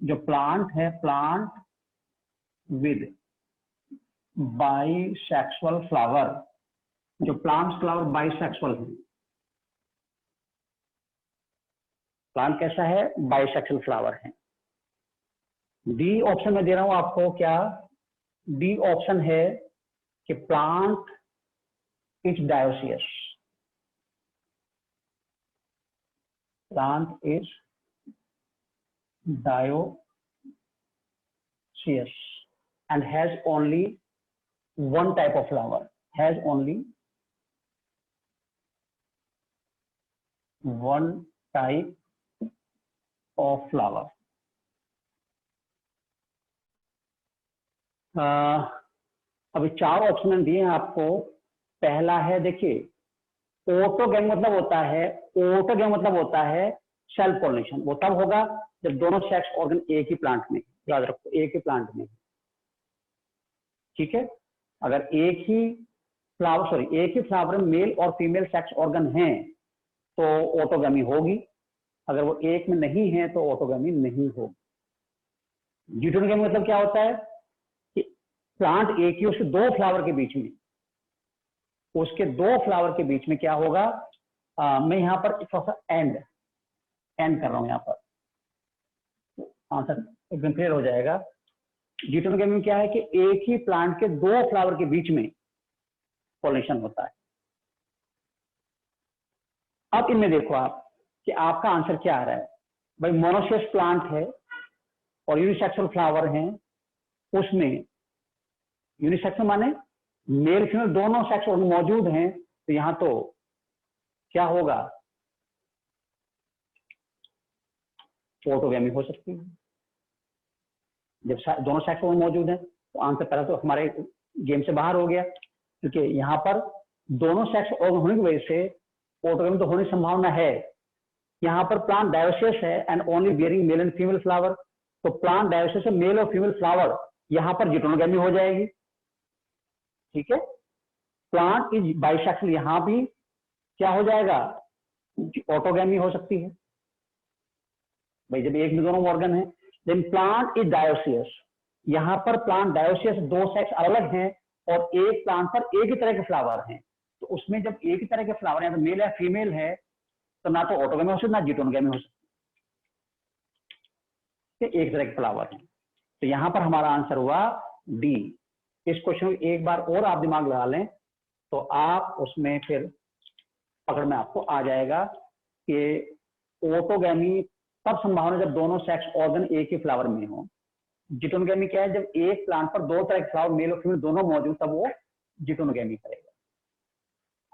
जो प्लांट है, प्लांट विद बाइसेक्सुअल फ्लावर, जो प्लांट फ्लावर बाइसेक्सुअल है, प्लांट कैसा है, बाइसेक्सुअल फ्लावर है। डी ऑप्शन में दे रहा हूं आपको, क्या डी ऑप्शन है कि plant is dioecious, plant is dioecious and has only one type of flower, has only one type of flower. अभी 4 ऑप्शन दिए हैं आपको। पहला है, देखिए, ऑटोगैमी मतलब होता है, ऑटोगैमी मतलब होता है सेल्फ पॉलिनेशन। वो तब होगा जब दोनों सेक्स ऑर्गन एक ही प्लांट में, याद रखो, एक ही प्लांट में, ठीक है। अगर एक ही फ्लावर में मेल और फीमेल सेक्स ऑर्गन हैं तो ऑटोगैमी होगी। अगर वो एक में नहीं है तो ऑटोगैमी नहीं होगी। ड्यूटेरोगैमी मतलब क्या होता है कि प्लांट एक ही, उसके 2 फ्लावर के बीच में, उसके 2 फ्लावर के बीच में क्या होगा, मैं यहां पर थोड़ा सा एंड कर रहा हूं, यहां पर आंसर एकदम क्लियर हो जाएगा। ड्यूटेरोगैमी में क्या है कि एक ही प्लांट के 2 फ्लावर के बीच में पॉलिनेशन होता है। अब इनमें देखो आप कि आपका आंसर क्या आ रहा है। भाई मोनोसियस प्लांट है और यूनिसेक्सुअल फ्लावर हैं, उसमें यूनिसेक्सुअल माने मेल फीमेल दोनों सेक्स मौजूद हैं, तो यहां तो क्या होगा, ऑटोगैमी हो सकती है। जब दोनों सेक्स मौजूद हैं तो आंसर पहला तो हमारे गेम से बाहर हो गया, क्योंकि यहाँ पर दोनों सेक्स ऑर्गन होने की वजह से ऑटोगैमी तो होने की संभावना है। यहाँ पर प्लांट डायोसियस है and only bearing mail and female flower, तो प्लांट डायोसियस है, मेल और फीमेल फ्लावर, यहाँ पर ड्यूटेरोगैमी हो जाएगी, ठीक है। प्लांट इज बाइसेक्सुअल, यहाँ भी क्या हो जाएगा, ऑटोगैमी हो सकती है भाई, जब एक में दोनों ऑर्गन है। देन प्लांट इज डायोसियस, यहाँ पर प्लांट डायोसियस, 2 सेक्स अलग हैं और एक प्लांट पर एक ही तरह के फ्लावर हैं, तो उसमें जब एक ही तरह के फ्लावर हैं तो मेल या फीमेल है, तो ना तो ऑटोगैमी हो सकती, ना ड्यूटेरोगैमी हो सकती, एक तरह के फ्लावर हैं। तो यहाँ पर हमारा आंसर हुआ डी। इस क्वेश्चन को एक बार और आप दिमाग लगा लें तो आप उसमें फिर पकड़ में आपको आ जाएगा कि ऑटोगैमी तब संभावना जब दोनों सेक्स ऑर्गन एक ही फ्लावर में हो। ड्यूटेरोगैमी क्या है, जब एक प्लांट पर 2 तरह के फ्लावर मेल और फीमेल दोनों मौजूद, तब वो ड्यूटेरोगैमी करेगा।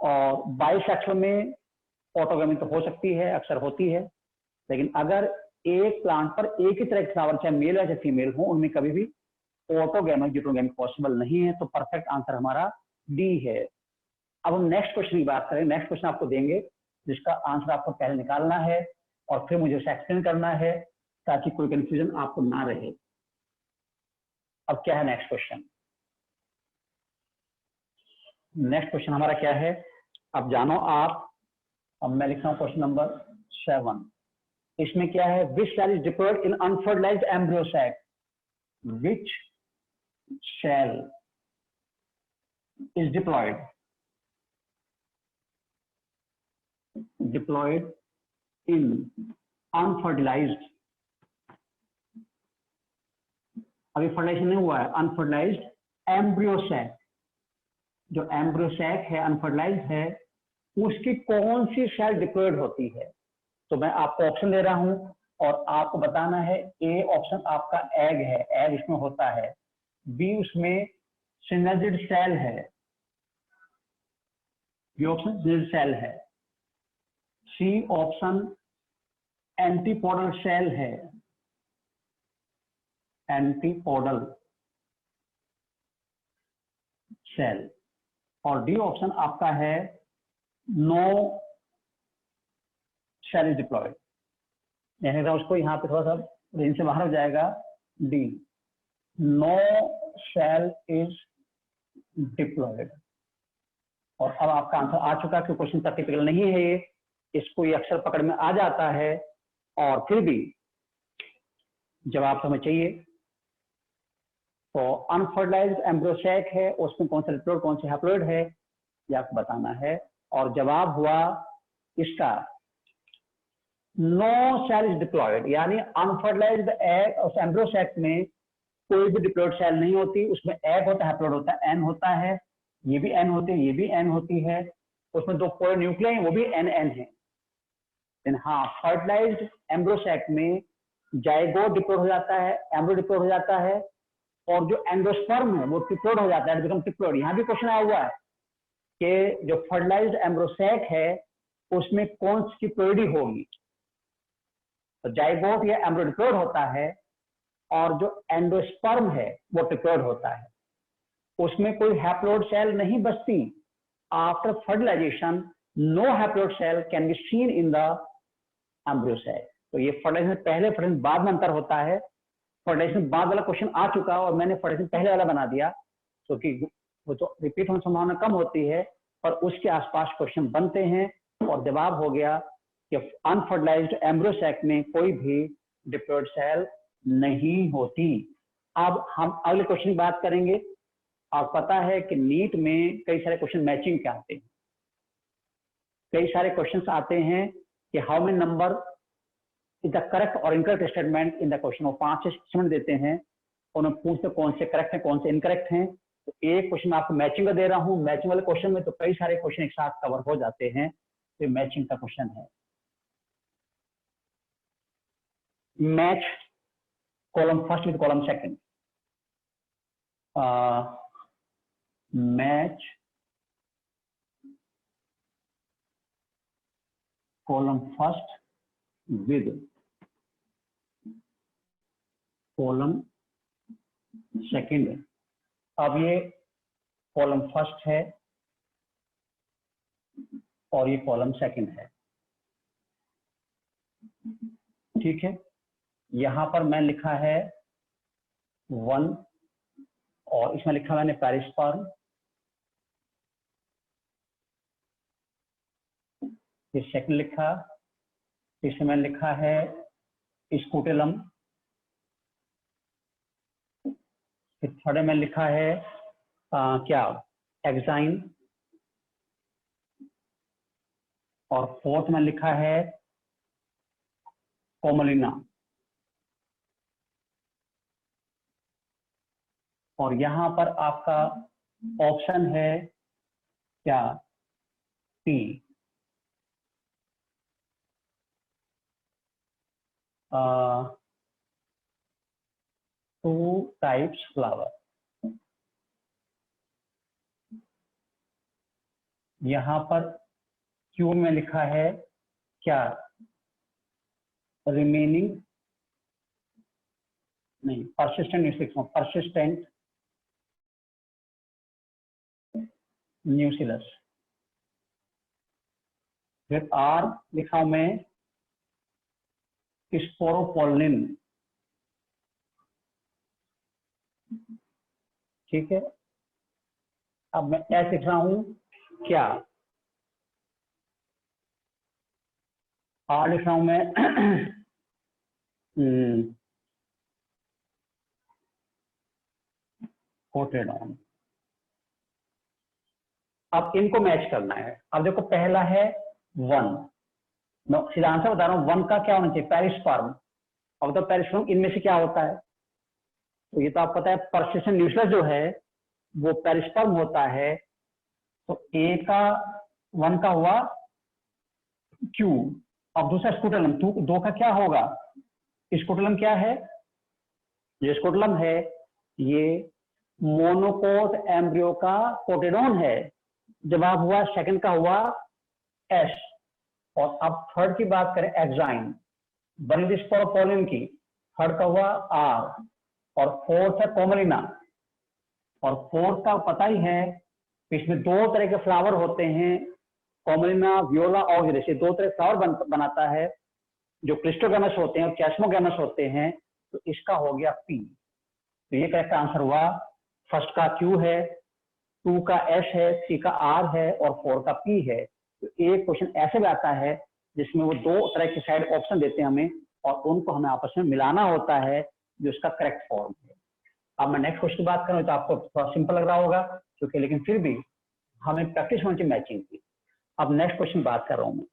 और बाइसेक्सुअल में ऑटोगैमी तो हो सकती है, अक्सर होती है, लेकिन अगर एक प्लांट पर एक ही तरह के फ्लावर चाहे मेल या चाहे फीमेल हो, उनमें कभी भी ऑटोगैमी ड्यूटेरोगैमी पॉसिबल नहीं है। तो परफेक्ट आंसर हमारा डी है। अब हम नेक्स्ट क्वेश्चन की बात करें। नेक्स्ट क्वेश्चन आपको देंगे जिसका आंसर आपको पहले निकालना है और फिर मुझे उसे एक्सप्लेन करना है ताकि कोई कंफ्यूजन आपको ना रहे। अब क्या है नेक्स्ट क्वेश्चन? नेक्स्ट क्वेश्चन हमारा क्या है, अब जानो आप। अब मैं लिख रहा हूं क्वेश्चन नंबर 7। इसमें क्या है, which cell is diploid in unfertilized embryo sac, which cell is diploid in unfertilized, अभी फर्टिलाइजेशन नहीं हुआ है, अनफर्टिलाइज्ड एम्ब्रियो सैक, जो एम्ब्रियो सैक है अनफर्टिलाइज्ड है, उसकी कौन सी सेल डिप्लॉयड होती है। तो मैं आपको ऑप्शन दे रहा हूं और आपको बताना है। ए ऑप्शन आपका एग है, एग इसमें होता है। बी उसमें सिनर्जिड सेल है, बी ऑप्शन सिनर्जिड सेल है। सी ऑप्शन एंटीपोडल सेल है, एंटीपोडल सेल। और डी ऑप्शन आपका है नो सेल इज डिप्लॉयड, यानी उसको यहां पे थोड़ा सा रेंज से बाहर हो जाएगा। D, no cell is diploid. और अब आपका आंसर आ चुका कि क्वेश्चन टिपिकल नहीं है ये, इसको ये अक्सर पकड़ में आ जाता है और फिर भी जवाब हमें चाहिए। तो अनफर्टिलाइज्ड एम्ब्रियो सैक है, उसमें कौन सा डिप्लॉइड कौन सा हैप्लॉइड है ये आपको बताना है। और जवाब हुआ इसका नो सेल इज डिप्लॉइड, यानी अनफर्टिलाइज्ड एम्ब्रियो सैक में कोई भी डिप्लॉइड सेल नहीं होती, उसमें एग होता है, हैप्लॉइड होता है, एन होता है, ये भी एन होती है, ये भी एन होती है, उसमें दो पूरे न्यूक्लियाई हैं वो भी एन एन है। हाँ, फर्टिलाइज्ड एम्ब्रियो सैक में जाइगोट डिप्लॉइड हो जाता है, एम्ब्रियो डिप्लॉइड हो जाता है, और जो एंडोस्पर्म है वो ट्रिप्लॉइड हो जाता है, बिकम ट्रिप्लॉइड। यहाँ भी क्वेश्चन आया हुआ है कि जो फर्टिलाइज्ड एम्ब्रियो सैक है उसमें कौन सी ट्रिप्लॉइडी होगी, तो जाइगोट या एम्ब्रियो डिप्लॉइड होता है, और जो एंडोस्पर्म है वो ट्रिप्लॉइड होता है, उसमें कोई हैप्लॉइड सेल नहीं बचती। After fertilization no haploid cell can be seen in the embryo sac. तो ये फर्टिलाइजेशन पहले फर्टिलाइजेशन बाद में अंतर होता है। फर्टिलाइजेशन बाद वाला क्वेश्चन आ चुका और मैंने फर्टिलाइजेशन पहले वाला बना दिया, क्योंकि वो तो रिपीट होने की संभावना कम होती है, पर उसके आसपास क्वेश्चन बनते हैं। और जवाब हो गया कि अनफर्टिलाइज्ड एम्ब्रियो सैक में कोई भी डिप्लॉइड सेल नहीं होती। अब हम अगले क्वेश्चन की बात करेंगे। आपको पता है कि नीट में कई सारे क्वेश्चन मैचिंग के आते हैं, कई सारे क्वेश्चंस आते हैं कि how many number is the correct और incorrect statement in the question. वो 5 से स्टेटमेंट देते हैं, उन्हें पूछते कौन से करेक्ट है कौन से इनकरेक्ट हैं। तो एक क्वेश्चन मैं आपको मैचिंग का दे रहा हूं, मैचिंग वाले क्वेश्चन में तो कई सारे क्वेश्चन एक साथ कवर हो जाते हैं, तो मैचिंग का क्वेश्चन है। Match column first with column second, match column first with column second. अब ये कॉलम फर्स्ट है और ये कॉलम सेकंड है, ठीक है। यहां पर मैं लिखा है 1 और इसमें लिखा मैंने पेरिस्पर्म, फिर सेकंड लिखा, इसमें मैंने लिखा है स्कूटेलम, फिर थर्ड में लिखा है क्या एक्साइन, और फोर्थ में लिखा है कोमलिना, और यहां पर आपका ऑप्शन है क्या टी। टू टाइप्स फ्लावर, यहां पर क्यू में लिखा है क्या रिमेनिंग, नहीं परसिस्टेंट, परसिस्टेंट न्यूसिलस। फिर आर लिखा हूं मैं स्पोरोपोलिन, ठीक है। अब मैं ऐसे लिख रहा हूं क्या आर लिख रहा हूं मैं कोटेडॉन। अब इनको मैच करना है। अब देखो पहला है 1, मैं सीधा आंसर बता रहा हूं, 1 का क्या होना चाहिए पेरिस्पर्म। अब तो पेरिस्पर्म इनमें से क्या होता है, तो ये तो आपको पता है परसिस्टेंट न्यूसिलस जो है वो पेरिस्पर्म होता है। तो ए का 1 का हुआ क्यू। अब दूसरा स्कूटेलम, 2 का क्या होगा, स्कूटेलम क्या है, ये स्कूटेलम है ये मोनोकोट एम्ब्रियो का कोटेडॉन है। जवाब हुआ सेकंड का हुआ एस। और अब थर्ड की बात करें एक्साइन, बनी स्पोरोपोलिन की, थर्ड का हुआ आर, और फोर्थ है कोमलिना। और फोर्थ का पता ही है इसमें 2 तरह के फ्लावर होते हैं, कोमलिना वियोला और जैसे 2 तरह फ्लावर बनाता है, जो क्रिस्टोगैमस होते हैं और कैस्मोगैमस होते हैं। तो इसका हो गया पी। तो ये करेक्ट आंसर हुआ। फर्स्ट का क्यू है, 2 का एस है, 3 का आर है और 4 का पी है। तो एक क्वेश्चन ऐसे भी आता है जिसमें वो दो तरह के साइड ऑप्शन देते हैं हमें और उनको हमें आपस में मिलाना होता है जो उसका करेक्ट फॉर्म है। अब मैं नेक्स्ट क्वेश्चन की बात करूँ तो आपको थोड़ा सिंपल लग रहा होगा क्योंकि, लेकिन फिर भी हमें प्रैक्टिस होनी चाहिए मैचिंग की। अब नेक्स्ट क्वेश्चन बात कर रहा हूं मैं।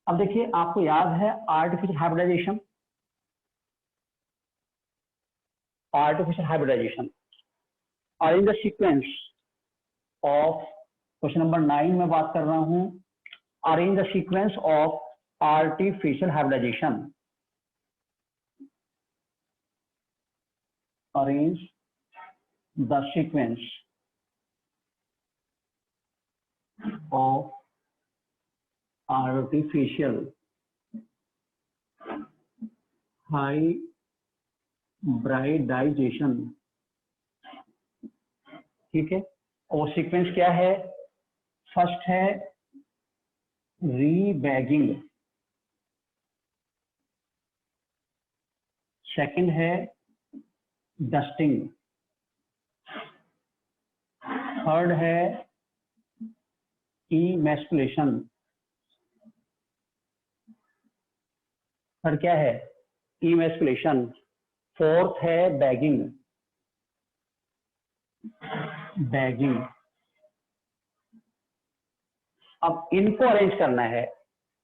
अब देखिए, आपको याद है artificial hybridization. Artificial hybridization arrange the sequence of, question number 9 में बात कर रहा हूं, arrange the sequence of artificial hybridization. Arrange the sequence of artificial hybridization। ठीक है, और सीक्वेंस क्या है? फर्स्ट है रीबैगिंग, सेकंड है डस्टिंग, थर्ड है इमैस्कुलेशन, थर्ड क्या है? इमैस्कुलेशन, फोर्थ है बैगिंग। बैगिंग। अब इनको अरेंज करना है।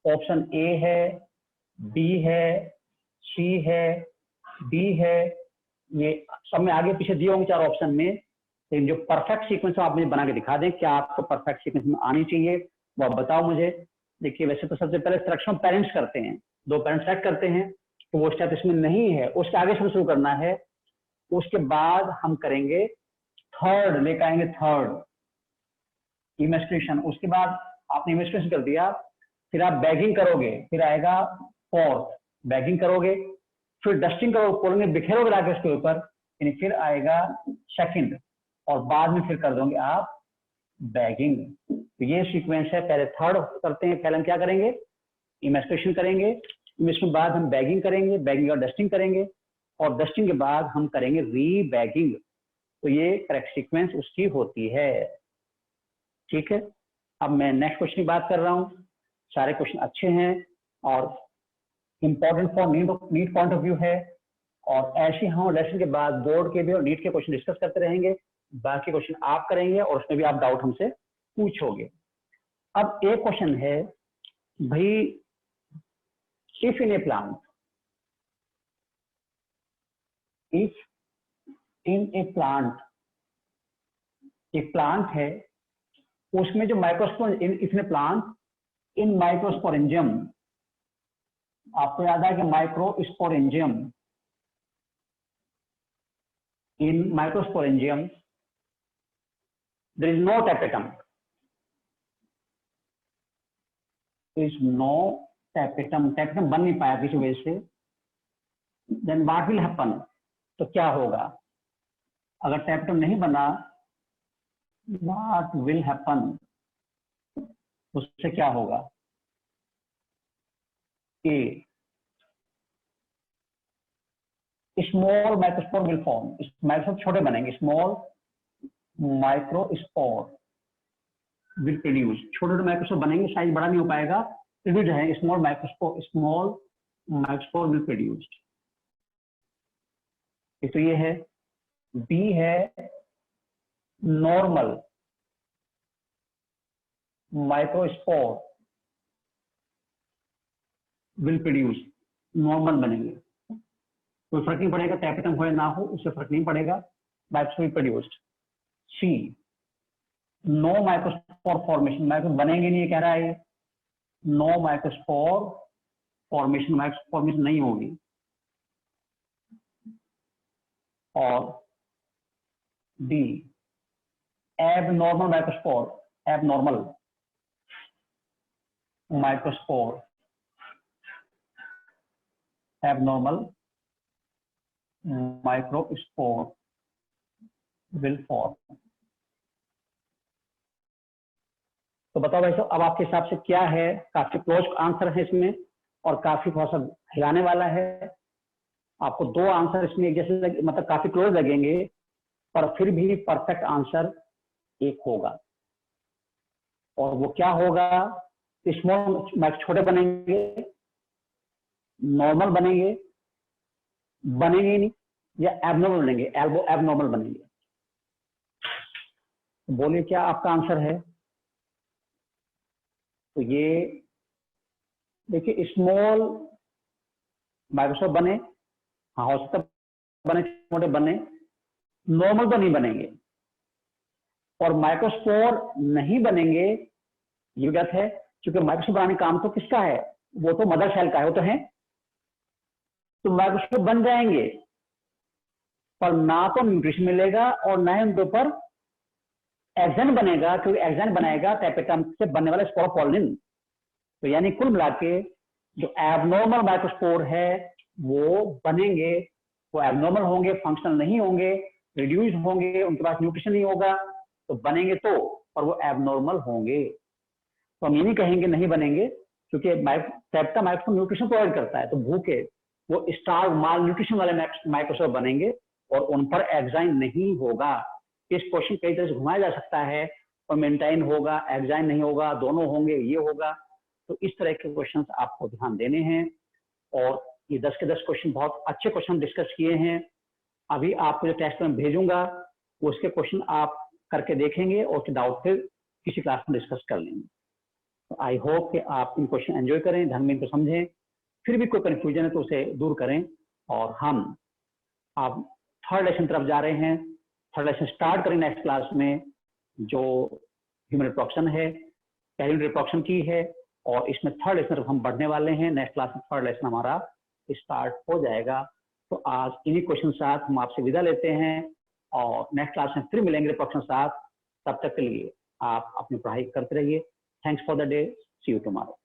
ऑप्शन ए है, बी है, सी है, डी है, ये सब में आगे पीछे दिए होंगे चार ऑप्शन में। लेकिन जो परफेक्ट सीक्वेंस आप मुझे बना के दिखा दें, क्या आपको परफेक्ट सीक्वेंस में आनी चाहिए वो आप बताओ मुझे। देखिए, वैसे तो सबसे पहले सिलेक्शन पेरेंट्स करते हैं, दो पेरेंट्स सेलेक्ट करते हैं, तो वो स्टेप इसमें नहीं है, उसके आगे से शुरू करना है। उसके बाद हम करेंगे थर्ड, लेकर आएंगे थर्ड इमैस्कुलेशन। उसके बाद आपने इमैस्कुलेशन कर दिया, फिर आप बैगिंग करोगे, फिर आएगा फोर्थ, बैगिंग करोगे, फिर डस्टिंग करोगे, पोलेंगे, बिखेरोगे लाके उसके ऊपर, यानी फिर आएगा सेकंड, और बाद में फिर कर दोगे आप बैगिंग। तो ये सीक्वेंस है। पहले थर्ड करते हैं, पहले हम क्या करेंगे? इमैस्कुलेशन करेंगे, इमैस्कुलेशन के बाद हम बैगिंग करेंगे, बैगिंग और डस्टिंग करेंगे, और डस्टिंग के बाद हम करेंगे रीबैगिंग। तो ये करेक्ट सीक्वेंस उसकी होती है। ठीक है, अब मैं नेक्स्ट क्वेश्चन की बात कर रहा हूँ। सारे क्वेश्चन अच्छे हैं और important for NEET point of view है, और ऐसे हम लेसन के बाद बोर्ड के भी और नीट के क्वेश्चन डिस्कस करते रहेंगे। बाकी क्वेश्चन आप करेंगे और उसमें भी आप डाउट हमसे पूछोगे। अब एक क्वेश्चन है भाई, if in A plant, if in A plant, एक प्लांट है, उसमें जो माइक्रोस्पोर इसने प्लांट इन माइक्रोस्पोरेंजियम, आपको याद है कि microsporangium, in microsporangium there is no tapetum, is no tapetum, tapetum बन नहीं पाया किसी वजह से, then what will happen? तो क्या होगा अगर tapetum नहीं बना? what will happen? उससे क्या होगा? A, small microspore will form, microspore छोटे बनेंगे, small माइक्रोस्पोर विल प्रोड्यूस, छोटे छोटे माइक्रोस्पोर बनेंगे, साइज बड़ा नहीं हो पाएगा, प्रोड्यूस है small microspore, small microspore will produce. तो ये है। बी है normal microspore will produce, normal बनेंगे, कोई फर्क नहीं पड़ेगा, टैपेटम हो या ना हो उससे फर्क नहीं पड़ेगा, microspore will produced. C, no microspore formation, micro बनेंगे नहीं कह रहा है, no microspore formation, microspore formation नहीं होगी। और D, abnormal microspore, abnormal microspore, abnormal microspore will form. तो बताओ भाई साहब, अब आपके हिसाब से क्या है? काफी क्लोज आंसर है इसमें और काफी थोड़ा सा हिलाने वाला है। आपको दो आंसर इसमें एक जैसे मतलब काफी क्लोज लगेंगे, पर फिर भी परफेक्ट आंसर एक होगा। और वो क्या होगा, स्मॉल माइक्रो छोटे बनेंगे, नॉर्मल बनेंगे, बनेंगे ही नहीं, या एबनॉर्मल बनेंगे, एबनॉर्मल बनेंगे। तो बोलिए क्या आपका आंसर है? तो ये देखिए स्मॉल माइक्रोस्कोप बने, हाँ हो सकता बने, छोटे बने, नॉर्मल तो नहीं बनेंगे, और माइक्रोस्पोर नहीं बनेंगे, ये बात है, क्योंकि माइक्रोस्कोप बनाने का काम तो किसका है, वो तो मदर सेल का है, वो तो है। तो माइक्रोस्कोप बन जाएंगे पर ना तो न्यूट्रिशन मिलेगा और ना ही उनके ऊपर एक्सन बनेगा, क्योंकि एक्सन बनाएगा टैपेटम से बनने वाला स्पोरोपोलिन। तो यानी कुल मिला के जो एबनॉर्मल माइक्रोस्पोर है वो बनेंगे, वो एबनॉर्मल होंगे, फंक्शनल नहीं होंगे, रिड्यूस होंगे, उनके पास न्यूट्रिशन नहीं होगा, तो बनेंगे तो, और वो एबनॉर्मल होंगे। तो हम ये नहीं कहेंगे नहीं बनेंगे, क्योंकि टैपेटम माइक्रोस्कोप न्यूट्रिशन प्रोवाइड करता है, तो भूखे वो स्टार्व माल न्यूट्रिशन वाले माइक्रोस्कोप बनेंगे और उन पर एक्साइन नहीं होगा। इस क्वेश्चन कई तरह से घुमाया जा सकता है, और मेंटेन होगा, एक्साइन नहीं होगा, दोनों होंगे, ये होगा। तो इस तरह के क्वेश्चंस आपको ध्यान देने हैं, और ये 10 के 10 क्वेश्चन बहुत अच्छे क्वेश्चन डिस्कस किए हैं। अभी आपको जो टेस्ट में भेजूंगा उसके क्वेश्चन आप करके देखेंगे और डाउट फिर किसी क्लास में डिस्कस कर लेंगे। तो आई होप कि आप इन क्वेश्चन एंजॉय करें, ध्यान में इनको समझें, फिर भी कोई कंफ्यूजन है तो उसे दूर करें। और हम आप थर्ड लेसन तरफ जा रहे हैं, थर्ड लेसन स्टार्ट करें नेक्स्ट क्लास में, जो ह्यूमन रिप्रोडक्शन है, पहली रिप्रोडक्शन की है, और इसमें थर्ड लेसन तरफ हम बढ़ने वाले हैं। नेक्स्ट क्लास में थर्ड लेसन हमारा स्टार्ट हो जाएगा। तो आज इन्हीं क्वेश्चन के साथ हम आपसे विदा लेते हैं, और नेक्स्ट क्लास में फिर मिलेंगे रिप्रोडक्शन के साथ। तब तक के लिए आप अपनी पढ़ाई करते रहिए। Thanks for the day, see you tomorrow.